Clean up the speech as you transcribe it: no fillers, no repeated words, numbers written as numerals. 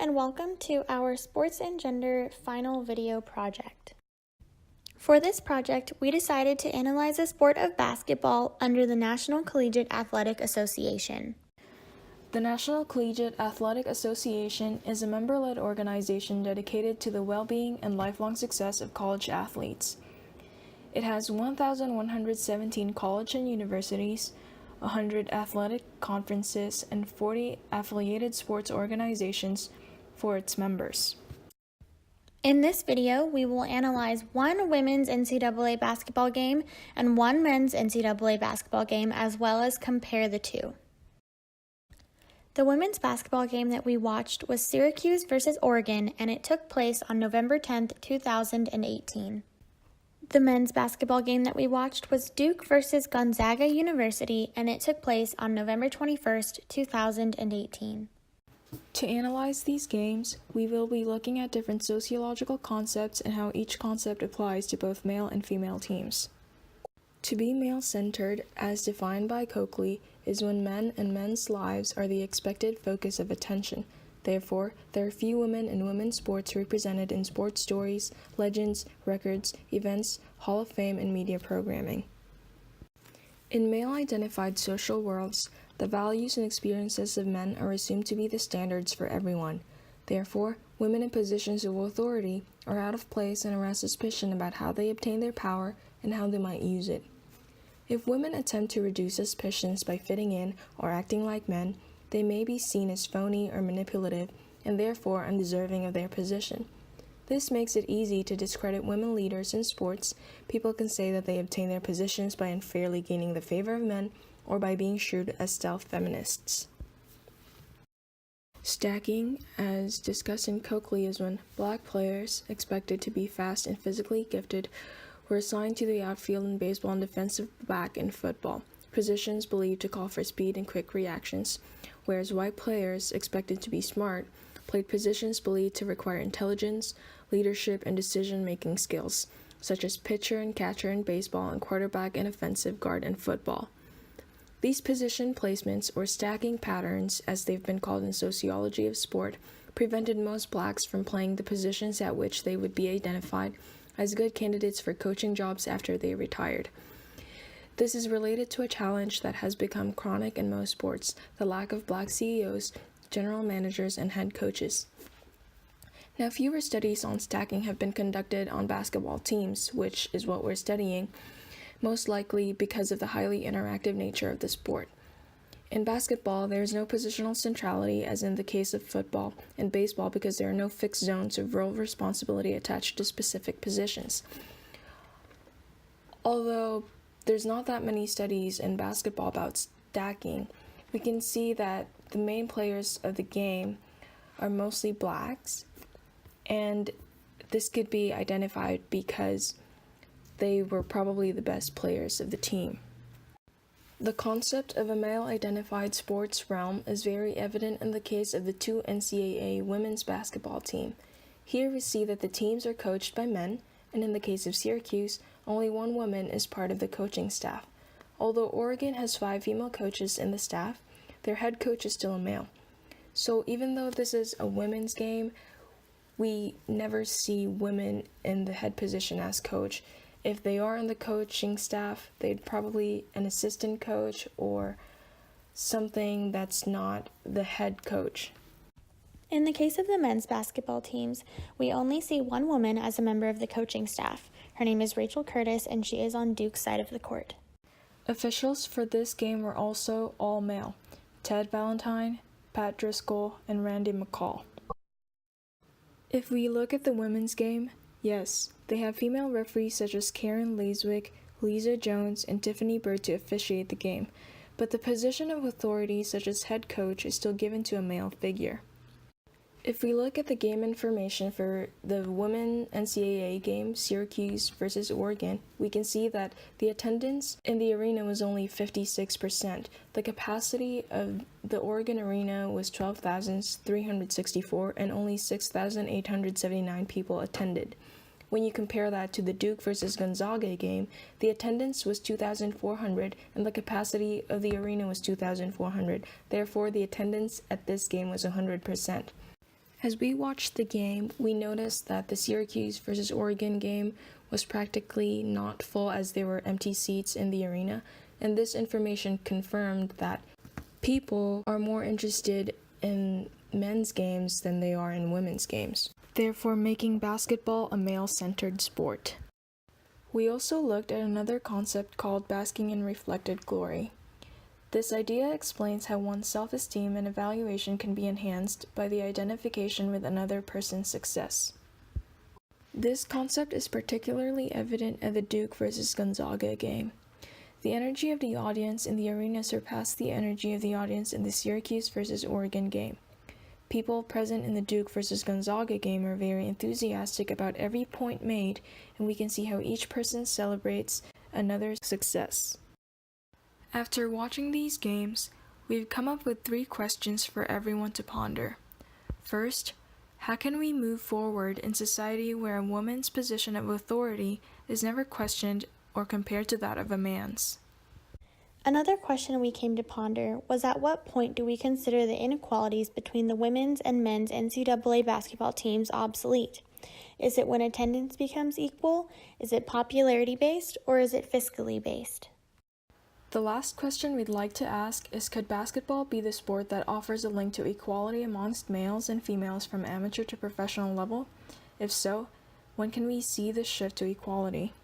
and welcome to our Sports and Gender final video project. For this project, we decided to analyze the sport of basketball under the National Collegiate Athletic Association. The National Collegiate Athletic Association is a member-led organization dedicated to the well-being and lifelong success of college athletes. It has 1,117 colleges and universities, 100 athletic conferences, and 40 affiliated sports organizations for its members. In this video, we will analyze one women's NCAA basketball game and one men's NCAA basketball game, as well as compare the two. The women's basketball game that we watched was Syracuse versus Oregon, and it took place on November 10th, 2018. The men's basketball game that we watched was Duke versus Gonzaga University, and it took place on November 21st, 2018. To analyze these games, we will be looking at different sociological concepts and how each concept applies to both male and female teams. To be male-centered, as defined by Coakley, is when men and men's lives are the expected focus of attention. Therefore, there are few women in women's sports represented in sports stories, legends, records, events, Hall of Fame, and media programming. In male-identified social worlds, the values and experiences of men are assumed to be the standards for everyone. Therefore, women in positions of authority are out of place and arouse suspicion about how they obtain their power and how they might use it. If women attempt to reduce suspicions by fitting in or acting like men, they may be seen as phony or manipulative and therefore undeserving of their position. This makes it easy to discredit women leaders in sports. People can say that they obtain their positions by unfairly gaining the favor of men or by being shrewd as stealth feminists. Stacking, as discussed in Coakley, is when black players, expected to be fast and physically gifted, were assigned to the outfield in baseball and defensive back in football, positions believed to call for speed and quick reactions, whereas white players, expected to be smart, played positions believed to require intelligence, leadership, and decision-making skills, such as pitcher and catcher in baseball and quarterback and offensive guard in football. These position placements, or stacking patterns, as they've been called in sociology of sport, prevented most blacks from playing the positions at which they would be identified as good candidates for coaching jobs after they retired. This is related to a challenge that has become chronic in most sports, the lack of black CEOs, general managers, and head coaches. Now, fewer studies on stacking have been conducted on basketball teams, which is what we're studying, most likely because of the highly interactive nature of the sport. In basketball, there is no positional centrality as in the case of football and baseball because there are no fixed zones of role responsibility attached to specific positions. Although there's not that many studies in basketball about stacking, we can see that the main players of the game are mostly blacks, and this could be identified because they were probably the best players of the team. The concept of a male-identified sports realm is very evident in the case of the two NCAA women's basketball team. Here we see that the teams are coached by men, and in the case of Syracuse, only one woman is part of the coaching staff. Although Oregon has 5 female coaches in the staff, their head coach is still a male. So even though this is a women's game, we never see women in the head position as coach. If they are in the coaching staff, they'd probably an assistant coach or something that's not the head coach. In the case of the men's basketball teams, we only see one woman as a member of the coaching staff. Her name is Rachel Curtis, and she is on Duke's side of the court. Officials for this game were also all male: Ted Valentine, Pat Driscoll, and Randy McCall. If we look at the women's game, yes, they have female referees such as Karen Laiswick, Lisa Jones, and Tiffany Bird to officiate the game, but the position of authority such as head coach is still given to a male figure. If we look at the game information for the women NCAA game, Syracuse versus Oregon, we can see that the attendance in the arena was only 56%. The capacity of the Oregon arena was 12,364 and only 6,879 people attended. When you compare that to the Duke versus Gonzaga game, the attendance was 2,400 and the capacity of the arena was 2,400. Therefore, the attendance at this game was 100%. As we watched the game, we noticed that the Syracuse versus Oregon game was practically not full as there were empty seats in the arena, and this information confirmed that people are more interested in men's games than they are in women's games, therefore making basketball a male-centered sport. We also looked at another concept called basking in reflected glory. This idea explains how one's self-esteem and evaluation can be enhanced by the identification with another person's success. This concept is particularly evident at the Duke versus Gonzaga game. The energy of the audience in the arena surpassed the energy of the audience in the Syracuse versus Oregon game. People present in the Duke versus Gonzaga game are very enthusiastic about every point made, and we can see how each person celebrates another's success. After watching these games, we've come up with 3 questions for everyone to ponder. First, how can we move forward in society where a woman's position of authority is never questioned or compared to that of a man's? Another question we came to ponder was, at what point do we consider the inequalities between the women's and men's NCAA basketball teams obsolete? Is it when attendance becomes equal? Is it popularity-based, or is it fiscally based? The last question we'd like to ask is, could basketball be the sport that offers a link to equality amongst males and females from amateur to professional level? If so, when can we see this shift to equality?